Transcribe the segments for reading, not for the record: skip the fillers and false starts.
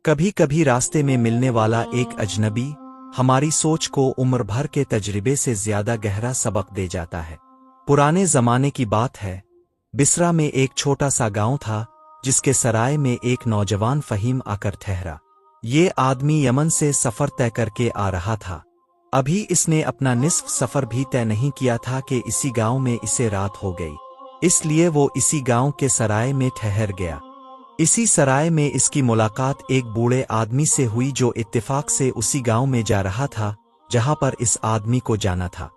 कभी कभी रास्ते में मिलने वाला एक अजनबी हमारी सोच को उम्र भर के तजर्बे से ज्यादा गहरा सबक दे जाता है। पुराने जमाने की बात है। बिसरा में एक छोटा सा गांव था जिसके सराय में एक नौजवान फहीम आकर ठहरा। ये आदमी यमन से सफर तय करके आ रहा था। अभी इसने अपना निस्फ सफर भी तय नहीं किया था कि इसी गांव में इसे रात हो गई, इसलिए वो इसी गांव के सराय में ठहर गया। इसी सराय में इसकी मुलाकात एक बूढ़े आदमी से हुई जो इत्तेफाक से उसी गांव में जा रहा था जहां पर इस आदमी को जाना था।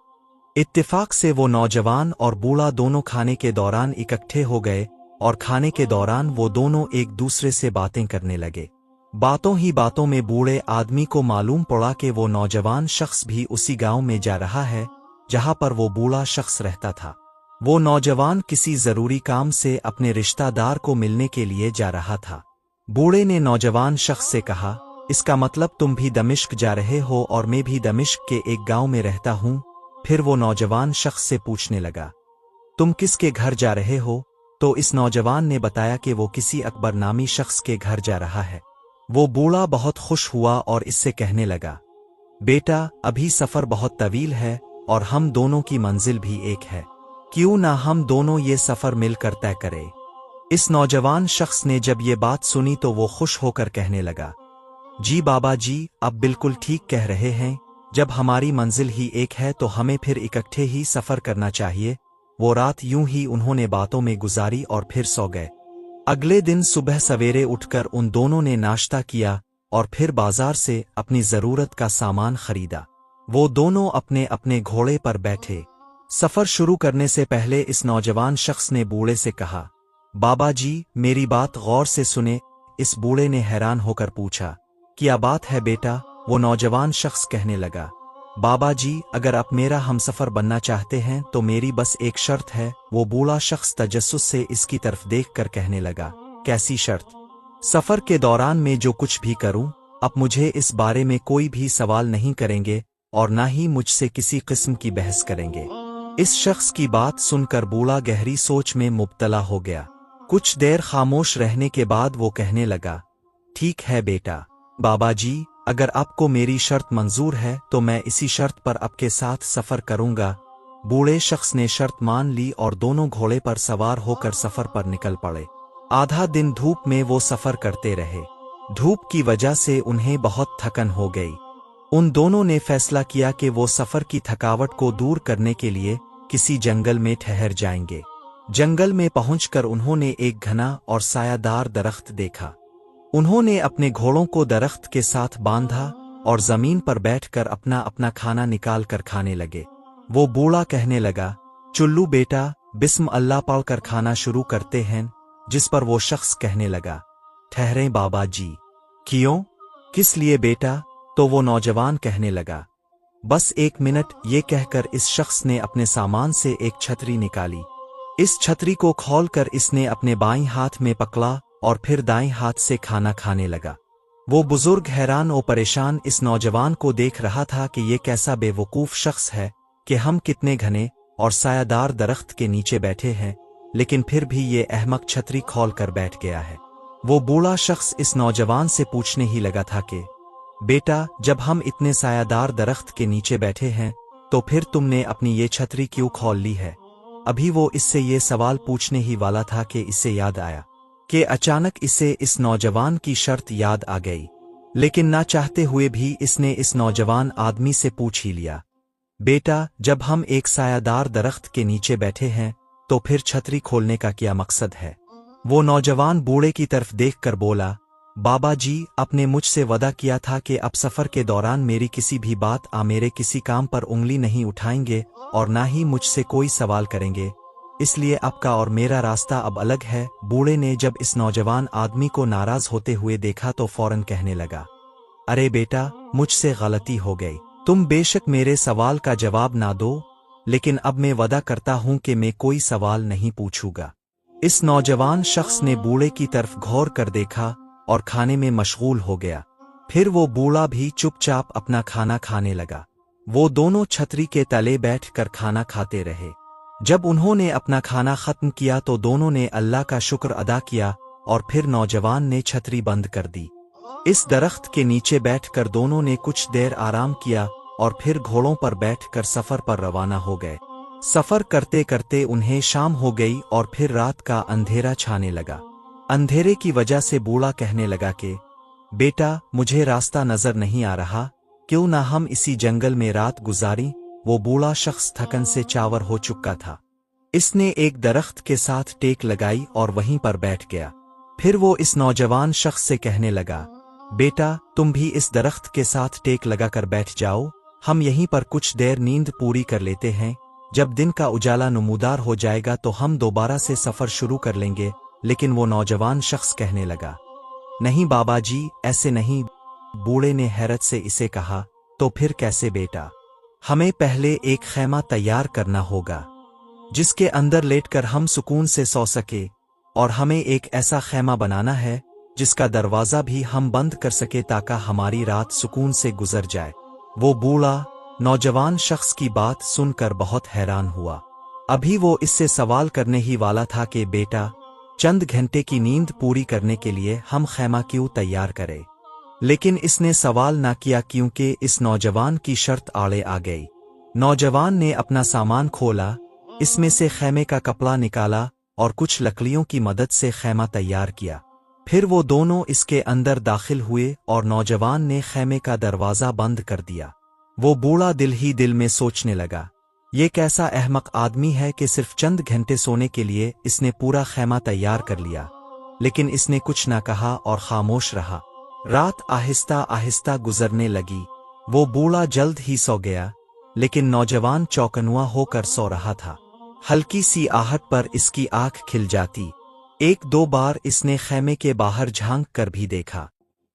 इत्तेफाक से वो नौजवान और बूढ़ा दोनों खाने के दौरान इकट्ठे हो गए और खाने के दौरान वो दोनों एक दूसरे से बातें करने लगे। बातों ही बातों में बूढ़े आदमी को मालूम पड़ा कि वो नौजवान शख्स भी उसी गांव में जा रहा है जहां पर वो बूढ़ा शख्स रहता था। वो नौजवान किसी जरूरी काम से अपने रिश्तेदार को मिलने के लिए जा रहा था। बूढ़े ने नौजवान शख्स से कहा, इसका मतलब तुम भी दमिश्क जा रहे हो और मैं भी दमिश्क के एक गांव में रहता हूं। फिर वो नौजवान शख्स से पूछने लगा, तुम किसके घर जा रहे हो? तो इस नौजवान ने बताया कि वो किसी अकबर नामी शख्स के घर जा रहा है। वो बूढ़ा बहुत खुश हुआ और इससे कहने लगा, बेटा अभी सफर बहुत तवील है और हम दोनों की मंजिल भी एक है, क्यों ना हम दोनों ये सफर मिलकर तय करें। इस नौजवान शख्स ने जब ये बात सुनी तो वो खुश होकर कहने लगा, जी बाबा जी, आप बिल्कुल ठीक कह रहे हैं। जब हमारी मंजिल ही एक है तो हमें फिर इकट्ठे ही सफर करना चाहिए। वो रात यूं ही उन्होंने बातों में गुजारी और फिर सो गए। अगले दिन सुबह सवेरे उठकर उन दोनों ने नाश्ता किया और फिर बाजार से अपनी जरूरत का सामान खरीदा। वो दोनों अपने अपने घोड़े पर बैठे। सफर शुरू करने से पहले इस नौजवान शख्स ने बूढ़े से कहा, बाबा जी मेरी बात गौर से सुने। इस बूढ़े ने हैरान होकर पूछा, क्या बात है बेटा? वो नौजवान शख्स कहने लगा, बाबा जी अगर आप मेरा हमसफर बनना चाहते हैं तो मेरी बस एक शर्त है। वो बूढ़ा शख्स तजस्सुस से इसकी तरफ देखकर कहने लगा, कैसी शर्त? सफर के दौरान मैं जो कुछ भी करूं, आप मुझे इस बारे में कोई भी सवाल नहीं करेंगे और ना ही मुझसे किसी किस्म की बहस करेंगे। इस शख्स की बात सुनकर बूढ़ा गहरी सोच में मुब्तला हो गया। कुछ देर खामोश रहने के बाद वो कहने लगा, ठीक है बेटा, बाबा जी अगर आपको मेरी शर्त मंजूर है तो मैं इसी शर्त पर आपके साथ सफर करूंगा। बूढ़े शख्स ने शर्त मान ली और दोनों घोड़े पर सवार होकर सफर पर निकल पड़े। आधा दिन धूप में वो सफर करते रहे। धूप की वजह से उन्हें बहुत थकन हो गई। उन दोनों ने फैसला किया कि वो सफर की थकावट को दूर करने के लिए किसी जंगल में ठहर जाएंगे। जंगल में पहुंचकर उन्होंने एक घना और सायादार दरख्त देखा। उन्होंने अपने घोड़ों को दरख्त के साथ बांधा और जमीन पर बैठकर अपना अपना खाना निकाल कर खाने लगे। वो बूढ़ा कहने लगा, चुल्लू बेटा बिस्म अल्लाह पढ़कर खाना शुरू करते हैं। जिस पर वो शख्स कहने लगा, ठहरें बाबा जी। क्यों? किस लिए बेटा? तो वो नौजवान कहने लगा, बस एक मिनट। ये कहकर इस शख्स ने अपने सामान से एक छतरी निकाली। इस छतरी को खोलकर इसने अपने बाईं हाथ में पकड़ा और फिर दाएं हाथ से खाना खाने लगा। वो बुजुर्ग हैरान और परेशान इस नौजवान को देख रहा था कि ये कैसा बेवकूफ शख्स है कि हम कितने घने और सायादार दरख्त के नीचे बैठे हैं, लेकिन फिर भी ये अहमक छतरी खोल कर बैठ गया है। वो बूढ़ा शख्स इस नौजवान से पूछने ही लगा था कि बेटा जब हम इतने सायादार दरख्त के नीचे बैठे हैं तो फिर तुमने अपनी ये छतरी क्यों खोल ली है? अभी वो इससे ये सवाल पूछने ही वाला था कि इससे याद आया कि अचानक इसे इस नौजवान की शर्त याद आ गई। लेकिन ना चाहते हुए भी इसने इस नौजवान आदमी से पूछ ही लिया, बेटा जब हम एक सायादार दरख्त के नीचे बैठे हैं तो फिर छतरी खोलने का क्या मकसद है? वो नौजवान बूढ़े की तरफ देखकर बोला, बाबा जी आपने मुझसे वादा किया था कि अब सफर के दौरान मेरी किसी भी बात मेरे किसी काम पर उंगली नहीं उठाएंगे और ना ही मुझसे कोई सवाल करेंगे, इसलिए आपका और मेरा रास्ता अब अलग है। बूढ़े ने जब इस नौजवान आदमी को नाराज होते हुए देखा तो फौरन कहने लगा, अरे बेटा मुझसे गलती हो गई। तुम बेशक मेरे सवाल का जवाब ना दो, लेकिन अब मैं वादा करता हूं कि मैं कोई सवाल नहीं पूछूंगा। इस नौजवान शख्स ने बूढ़े की तरफ घौर कर देखा और खाने में मशगूल हो गया। फिर वो बूढ़ा भी चुपचाप अपना खाना खाने लगा। वो दोनों छतरी के तले बैठकर खाना खाते रहे। जब उन्होंने अपना खाना खत्म किया तो दोनों ने अल्लाह का शुक्र अदा किया और फिर नौजवान ने छतरी बंद कर दी। इस दरख्त के नीचे बैठकर दोनों ने कुछ देर आराम किया और फिर घोड़ों पर बैठकर सफर पर रवाना हो गए। सफर करते करते उन्हें शाम हो गई और फिर रात का अंधेरा छाने लगा। अंधेरे की वजह से बूढ़ा कहने लगा कि बेटा, मुझे रास्ता नजर नहीं आ रहा, क्यों ना हम इसी जंगल में रात गुजारी। वो बूढ़ा शख्स थकन से चावर हो चुका था। इसने एक दरख्त के साथ टेक लगाई और वहीं पर बैठ गया। फिर वो इस नौजवान शख्स से कहने लगा, बेटा, तुम भी इस दरख्त के साथ टेक लगाकर बैठ जाओ, हम यहीं पर कुछ देर नींद पूरी कर लेते हैं। जब दिन का उजाला नमूदार हो जाएगा तो हम दोबारा से सफर शुरू कर लेंगे। लेकिन वो नौजवान शख्स कहने लगा, नहीं बाबा जी, ऐसे नहीं। बूढ़े ने हैरत से इसे कहा, तो फिर कैसे बेटा? हमें पहले एक खैमा तैयार करना होगा जिसके अंदर लेटकर हम सुकून से सो सके, और हमें एक ऐसा खैमा बनाना है जिसका दरवाजा भी हम बंद कर सके ताकि हमारी रात सुकून से गुजर जाए। वो बूढ़ा नौजवान शख्स की बात सुनकर बहुत हैरान हुआ। अभी वो इससे सवाल करने ही वाला था कि बेटा, चंद घंटे की नींद पूरी करने के लिए हम खैमा क्यों तैयार करें? लेकिन इसने सवाल ना किया क्योंकि इस नौजवान की शर्त आड़े आ गई। नौजवान ने अपना सामान खोला, इसमें से खैमे का कपड़ा निकाला और कुछ लकड़ियों की मदद से खैमा तैयार किया। फिर वो दोनों इसके अंदर दाखिल हुए और नौजवान ने खैमे का दरवाजा बंद कर दिया। वो बूढ़ा दिल ही दिल में सोचने लगा, ये कैसा अहमक आदमी है कि सिर्फ चंद घंटे सोने के लिए इसने पूरा खैमा तैयार कर लिया। लेकिन इसने कुछ न कहा और खामोश रहा। रात आहिस्ता आहिस्ता गुजरने लगी। वो बूढ़ा जल्द ही सो गया, लेकिन नौजवान चौकन्नुआ होकर सो रहा था। हल्की सी आहट पर इसकी आंख खिल जाती। एक दो बार इसने खैमे के बाहर झांक कर भी देखा।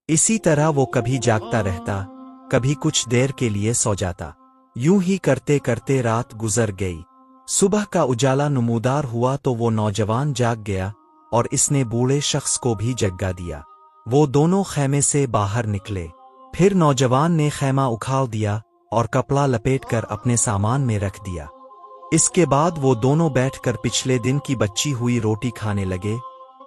इसी तरह वो कभी जागता रहता, कभी कुछ देर के लिए सो जाता। यूं ही करते करते रात गुजर गई। सुबह का उजाला नमूदार हुआ तो वो नौजवान जाग गया और इसने बूढ़े शख्स को भी जगा दिया। वो दोनों खैमे से बाहर निकले। फिर नौजवान ने खैमा उखाड़ दिया और कपड़ा लपेटकर अपने सामान में रख दिया। इसके बाद वो दोनों बैठकर पिछले दिन की बची हुई रोटी खाने लगे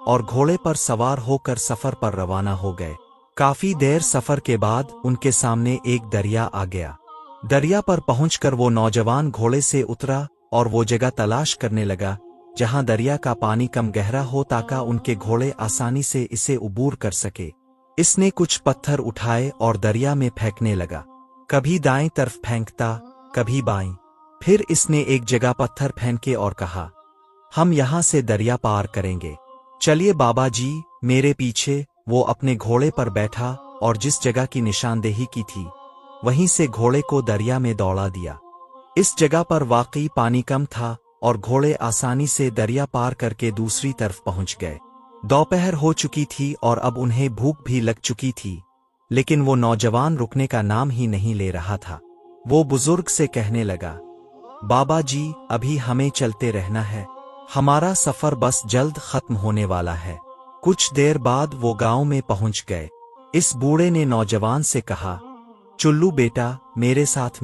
और घोड़े पर सवार होकर सफर पर रवाना हो गए। काफी देर सफर के बाद उनके सामने एक दरिया आ गया। दरिया पर पहुंचकर वो नौजवान घोड़े से उतरा और वो जगह तलाश करने लगा जहां दरिया का पानी कम गहरा हो ताकि उनके घोड़े आसानी से इसे उबूर कर सके। इसने कुछ पत्थर उठाए और दरिया में फेंकने लगा। कभी दाएं तरफ फेंकता, कभी बाएं। फिर इसने एक जगह पत्थर फेंके और कहा, हम यहां से दरिया पार करेंगे, चलिए बाबा जी मेरे पीछे। वो अपने घोड़े पर बैठा और जिस जगह की निशानदेही की थी वहीं से घोड़े को दरिया में दौड़ा दिया। इस जगह पर वाकई पानी कम था और घोड़े आसानी से दरिया पार करके दूसरी तरफ पहुंच गए। दोपहर हो चुकी थी और अब उन्हें भूख भी लग चुकी थी, लेकिन वो नौजवान रुकने का नाम ही नहीं ले रहा था। वो बुजुर्ग से कहने लगा, बाबा जी अभी हमें चलते रहना है, हमारा सफर बस जल्द खत्म होने वाला है। कुछ देर बाद वो गांव में पहुंच गए। इस बूढ़े ने नौजवान से कहा, चुल्लू बेटा, मेरे साथ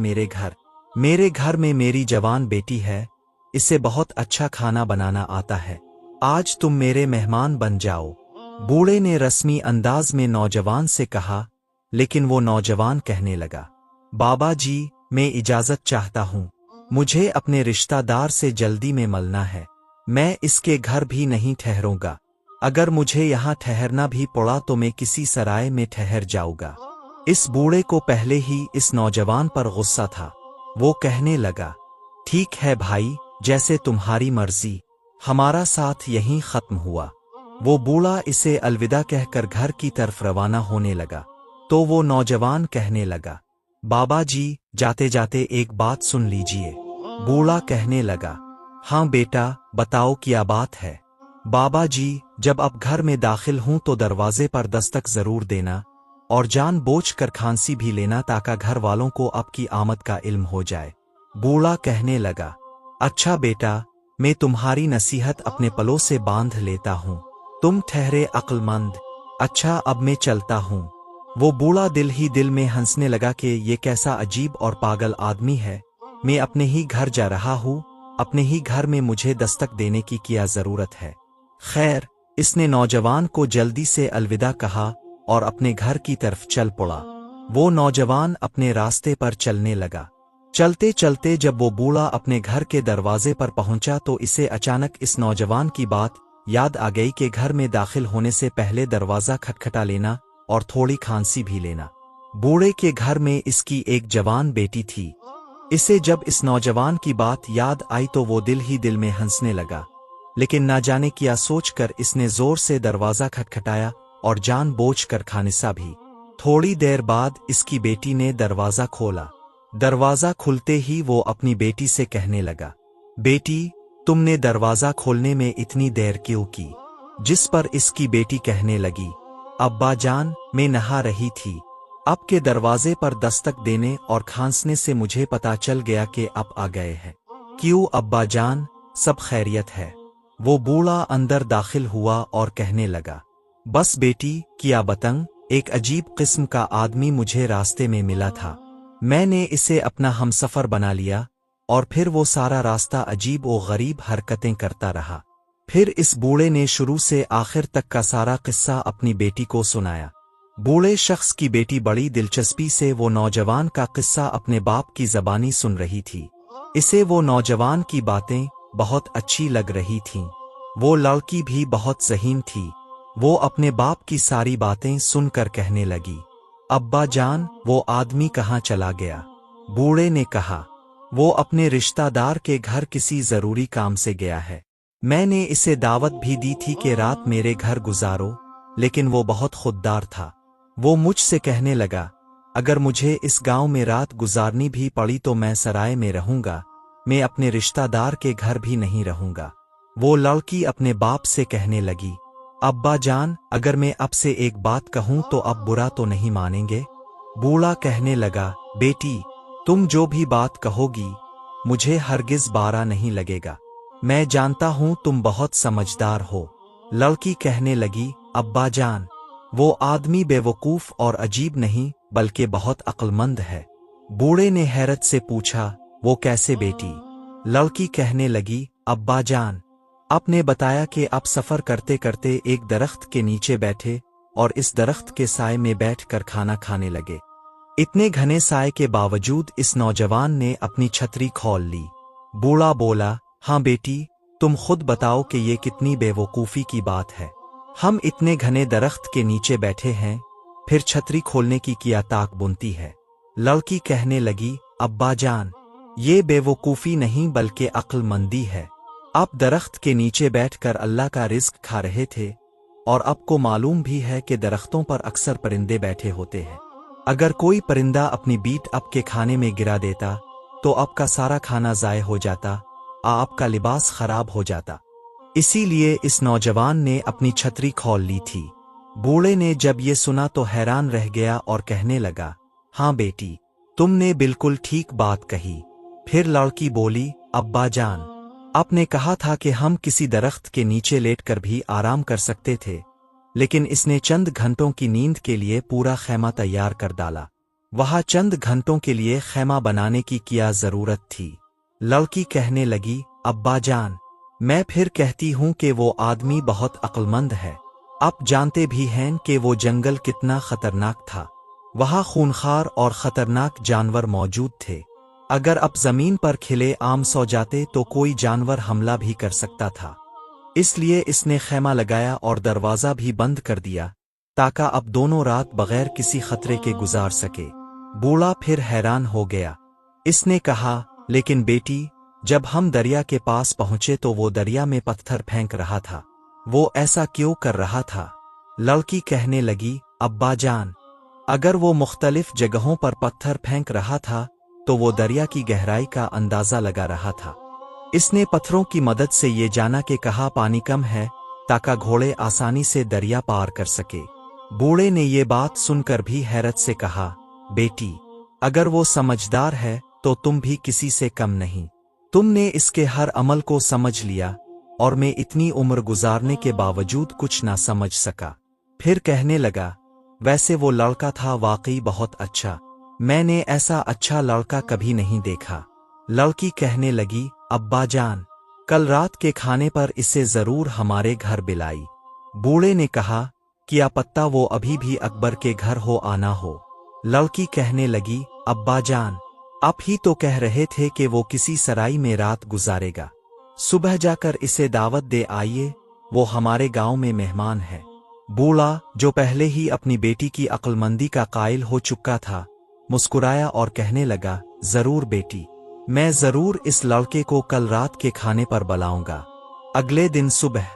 मेरे घर में मेरी जवान बेटी है, इसे बहुत अच्छा खाना बनाना आता है, आज तुम मेरे मेहमान बन जाओ। बूढ़े ने रस्मी अंदाज में नौजवान से कहा, लेकिन वो नौजवान कहने लगा, बाबा जी मैं इजाजत चाहता हूँ, मुझे अपने रिश्तेदार से जल्दी में मिलना है, मैं इसके घर भी नहीं ठहरूंगा। अगर मुझे यहाँ ठहरना भी पड़ा तो मैं किसी सराय में ठहर जाऊंगा। इस बूढ़े को पहले ही इस नौजवान पर गुस्सा था। वो कहने लगा, ठीक है भाई, जैसे तुम्हारी मर्जी, हमारा साथ यहीं खत्म हुआ। वो बूढ़ा इसे अलविदा कहकर घर की तरफ रवाना होने लगा तो वो नौजवान कहने लगा, बाबा जी जाते जाते एक बात सुन लीजिए। बूढ़ा कहने लगा, हाँ बेटा बताओ क्या बात है। बाबा जी जब अब घर में दाखिल हूं तो दरवाजे पर दस्तक जरूर देना और जानबूझकर खांसी भी लेना ताकि घर वालों को आपकी आमद का इल्म हो जाए। बूढ़ा कहने लगा, अच्छा बेटा, मैं तुम्हारी नसीहत अपने पलों से बांध लेता हूँ, तुम ठहरे अक्लमंद। अच्छा अब मैं चलता हूँ। वो बूढ़ा दिल ही दिल में हंसने लगा कि ये कैसा अजीब और पागल आदमी है, मैं अपने ही घर जा रहा हूँ, अपने ही घर में मुझे दस्तक देने की क्या जरूरत है। खैर इसने नौजवान को जल्दी से अलविदा कहा और अपने घर की तरफ चल पड़ा। वो नौजवान अपने रास्ते पर चलने लगा। चलते चलते जब वो बूढ़ा अपने घर के दरवाजे पर पहुंचा तो इसे अचानक इस नौजवान की बात याद आ गई कि घर में दाखिल होने से पहले दरवाजा खटखटा लेना और थोड़ी खांसी भी लेना। बूढ़े के घर में इसकी एक जवान बेटी थी। इसे जब इस नौजवान की बात याद आई तो वो दिल ही दिल में हंसने लगा, लेकिन ना जाने क्या सोचकर इसने जोर से दरवाजा खटखटाया और जानबूझकर खानिसा भी। थोड़ी देर बाद इसकी बेटी ने दरवाजा खोला। दरवाजा खुलते ही वो अपनी बेटी से कहने लगा, बेटी, तुमने दरवाजा खोलने में इतनी देर क्यों की? जिस पर इसकी बेटी कहने लगी, अब्बा जान, मैं नहा रही थी। आपके दरवाजे पर दस्तक देने और खांसने से मुझे पता चल गया कि आप आ गए हैं। क्यों अब्बा जान, सब खैरियत है? वो बूढ़ा अंदर दाखिल हुआ और कहने लगा, बस बेटी, क्या बताऊं, एक अजीब किस्म का आदमी मुझे रास्ते में मिला था। मैंने इसे अपना हमसफर बना लिया और फिर वो सारा रास्ता अजीब और गरीब हरकतें करता रहा। फिर इस बूढ़े ने शुरू से आखिर तक का सारा किस्सा अपनी बेटी को सुनाया। बूढ़े शख्स की बेटी बड़ी दिलचस्पी से वो नौजवान का किस्सा अपने बाप की ज़बानी सुन रही थी। इसे वो नौजवान की बातें बहुत अच्छी लग रही थीं। वो लड़की भी बहुत ज़हीन थी। वो अपने बाप की सारी बातें सुनकर कहने लगी, अब्बा जान, वो आदमी कहाँ चला गया? बूढ़े ने कहा, वो अपने रिश्तेदार के घर किसी ज़रूरी काम से गया है। मैंने इसे दावत भी दी थी कि रात मेरे घर गुजारो, लेकिन वो बहुत खुददार था। वो मुझसे कहने लगा, अगर मुझे इस गांव में रात गुजारनी भी पड़ी तो मैं सराय में रहूंगा, मैं अपने रिश्तेदार के घर भी नहीं रहूंगा। वो लड़की अपने बाप से कहने लगी, अब्बा जान, अगर मैं आपसे एक बात कहूं तो अब बुरा तो नहीं मानेंगे? बूढ़ा कहने लगा, बेटी, तुम जो भी बात कहोगी मुझे हरगिज बारा नहीं लगेगा। मैं जानता हूं तुम बहुत समझदार हो। लड़की कहने लगी, अब्बा जान, वो आदमी बेवकूफ और अजीब नहीं बल्कि बहुत अक्लमंद है। बूढ़े ने हैरत से पूछा, वो कैसे बेटी? लड़की कहने लगी, अब्बा जान, आपने बताया कि आप सफर करते करते एक दरख्त के नीचे बैठे और इस दरख्त के साए में बैठकर खाना खाने लगे। इतने घने साए के बावजूद इस नौजवान ने अपनी छतरी खोल ली। बूढ़ा बोला, हाँ बेटी, तुम खुद बताओ कि ये कितनी बेवकूफ़ी की बात है। हम इतने घने दरख्त के नीचे बैठे हैं, फिर छतरी खोलने की क्या ताक बुनती है? लड़की कहने लगी, अब्बा जान, ये बेवकूफ़ी नहीं बल्कि अक्लमंदी है। आप दरख्त के नीचे बैठकर अल्लाह का रिज़्क खा रहे थे और आपको मालूम भी है कि दरख्तों पर अक्सर परिंदे बैठे होते हैं। अगर कोई परिंदा अपनी बीट आपके खाने में गिरा देता तो आपका सारा खाना ज़ाय हो जाता, आपका लिबास खराब हो जाता। इसीलिए इस नौजवान ने अपनी छतरी खोल ली थी। बूढ़े ने जब ये सुना तो हैरान रह गया और कहने लगा, हाँ बेटी, तुमने बिल्कुल ठीक बात कही। फिर लड़की बोली, अब्बा जान, आपने कहा था कि हम किसी दरख्त के नीचे लेटकर भी आराम कर सकते थे, लेकिन इसने चंद घंटों की नींद के लिए पूरा खैमा तैयार कर डाला। वहाँ चंद घंटों के लिए खैमा बनाने की क्या जरूरत थी? लड़की कहने लगी, अब्बा जान, मैं फिर कहती हूँ कि वो आदमी बहुत अक्लमंद है। आप जानते भी हैं कि वो जंगल कितना खतरनाक था। वहाँ खूनखार और खतरनाक जानवर मौजूद थे। अगर आप जमीन पर खिले आम सो जाते तो कोई जानवर हमला भी कर सकता था। इसलिए इसने खैमा लगाया और दरवाज़ा भी बंद कर दिया ताकि अब दोनों रात बगैर किसी खतरे के गुजार सके। बूढ़ा फिर हैरान हो गया। इसने कहा, लेकिन बेटी, जब हम दरिया के पास पहुंचे तो वो दरिया में पत्थर फेंक रहा था। वो ऐसा क्यों कर रहा था? लड़की कहने लगी, अब्बा जान, अगर वो मुख्तलिफ जगहों पर पत्थर फेंक रहा था तो वो दरिया की गहराई का अंदाज़ा लगा रहा था। इसने पत्थरों की मदद से ये जाना कि कहाँ पानी कम है ताकि घोड़े आसानी से दरिया पार कर सके। बूढ़े ने ये बात सुनकर भी हैरत से कहा, बेटी, अगर वो समझदार है तो तुम भी किसी से कम नहीं। तुमने इसके हर अमल को समझ लिया और मैं इतनी उम्र गुजारने के बावजूद कुछ ना समझ सका। फिर कहने लगा, वैसे वो लड़का था वाकई बहुत अच्छा। मैंने ऐसा अच्छा लड़का कभी नहीं देखा। लड़की कहने लगी, अब्बा जान, कल रात के खाने पर इसे जरूर हमारे घर बुलाई। बूढ़े ने कहा, क्या पत्ता वो अभी भी अकबर के घर हो आना हो। लड़की कहने लगी, अब्बा जान, आप ही तो कह रहे थे कि वो किसी सराय में रात गुजारेगा। सुबह जाकर इसे दावत दे आइए, वो हमारे गांव में मेहमान है। बूढ़ा, जो पहले ही अपनी बेटी की अक्लमंदी का कायल हो चुका था, मुस्कुराया और कहने लगा, जरूर बेटी, मैं जरूर इस लड़के को कल रात के खाने पर बुलाऊंगा। अगले दिन सुबह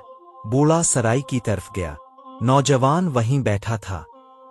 बूढ़ा सराय की तरफ गया। नौजवान वहीं बैठा था।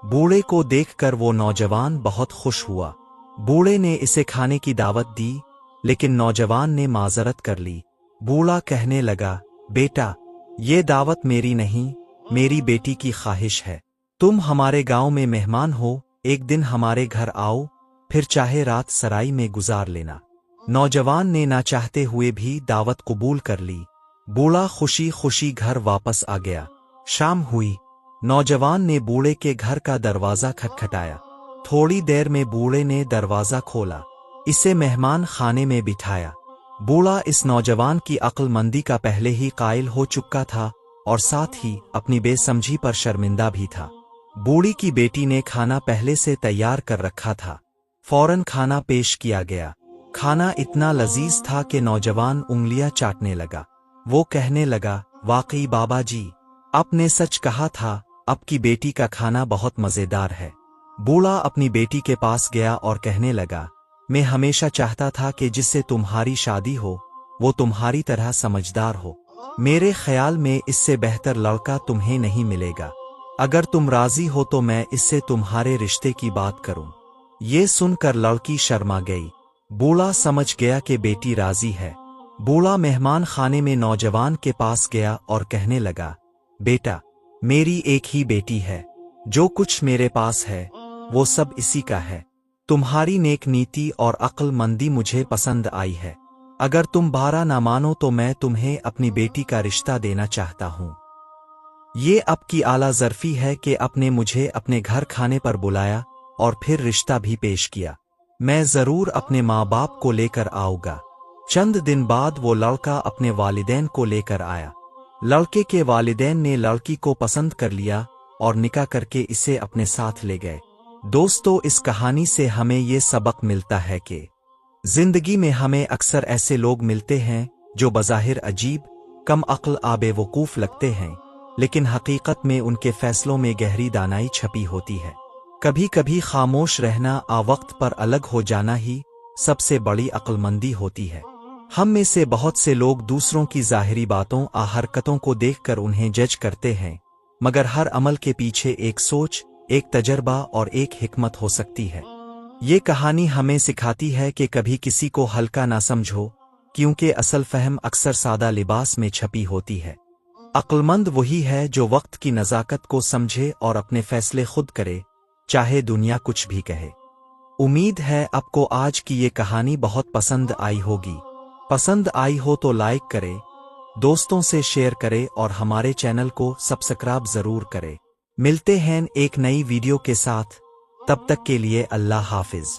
बूढ़े को देखकर वो नौजवान बहुत खुश हुआ। बूढ़े ने इसे खाने की दावत दी, लेकिन नौजवान ने माजरत कर ली। बूढ़ा कहने लगा, बेटा, ये दावत मेरी नहीं, मेरी बेटी की ख्वाहिश है। तुम हमारे गांव में मेहमान हो, एक दिन हमारे घर आओ, फिर चाहे रात सराय में गुजार लेना। नौजवान ने ना चाहते हुए भी दावत कबूल कर ली। बूढ़ा खुशी खुशी घर वापस आ गया। शाम हुई। नौजवान ने बूढ़े के घर का दरवाजा खटखटाया। थोड़ी देर में बूढ़े ने दरवाजा खोला, इसे मेहमान खाने में बिठाया। बूढ़ा इस नौजवान की अक्लमंदी का पहले ही कायल हो चुका था और साथ ही अपनी बेसमझी पर शर्मिंदा भी था। बूढ़ी की बेटी ने खाना पहले से तैयार कर रखा था। फौरन खाना पेश किया गया। खाना इतना लजीज था कि नौजवान उंगलियां चाटने लगा। वो कहने लगा, वाकई बाबा जी, आपने सच कहा था, आपकी बेटी का खाना बहुत मजेदार है। बूढ़ा अपनी बेटी के पास गया और कहने लगा, मैं हमेशा चाहता था कि जिससे तुम्हारी शादी हो वो तुम्हारी तरह समझदार हो। मेरे ख्याल में इससे बेहतर लड़का तुम्हें नहीं मिलेगा। अगर तुम राजी हो तो मैं इससे तुम्हारे रिश्ते की बात करूं। ये सुनकर लड़की शर्मा गई। बूढ़ा समझ गया कि बेटी राजी है। बूढ़ा मेहमान खाने में नौजवान के पास गया और कहने लगा, बेटा, मेरी एक ही बेटी है। जो कुछ मेरे पास है वो सब इसी का है। तुम्हारी नेक नीति और अक्लमंदी मुझे पसंद आई है। अगर तुम बारा ना मानो तो मैं तुम्हें अपनी बेटी का रिश्ता देना चाहता हूँ। ये आपकी आला ज़र्फी है कि आपने मुझे अपने घर खाने पर बुलाया और फिर रिश्ता भी पेश किया। मैं जरूर अपने माँ बाप को लेकर आऊंगा। चंद दिन बाद वो लड़का अपने वालिदैन को लेकर आया। लड़के के वालिदैन ने लड़की को पसंद कर लिया और निकाह करके इसे अपने साथ ले गए। दोस्तों, इस कहानी से हमें ये सबक मिलता है कि जिंदगी में हमें अक्सर ऐसे लोग मिलते हैं जो बज़ाहिर अजीब, कम अक्ल, बेवकूफ लगते हैं, लेकिन हकीकत में उनके फैसलों में गहरी दानाई छपी होती है। कभी कभी खामोश रहना, वक्त पर अलग हो जाना ही सबसे बड़ी अक्लमंदी होती है। हम में से बहुत से लोग दूसरों की ज़ाहिरी बातों, हरकतों को देखकर उन्हें जज करते हैं, मगर हर अमल के पीछे एक सोच, एक तजर्बा और एक हिकमत हो सकती है। ये कहानी हमें सिखाती है कि कभी किसी को हल्का ना समझो, क्योंकि असल फहम अक्सर सादा लिबास में छपी होती है। अक्लमंद वही है जो वक्त की नज़ाकत को समझे और अपने फैसले खुद करे, चाहे दुनिया कुछ भी कहे। उम्मीद है आपको आज की ये कहानी बहुत पसंद आई होगी। पसंद आई हो तो लाइक करे, दोस्तों से शेयर करे और हमारे चैनल को सब्सक्राइब जरूर करे। मिलते हैं एक नई वीडियो के साथ, तब तक के लिए अल्लाह हाफिज।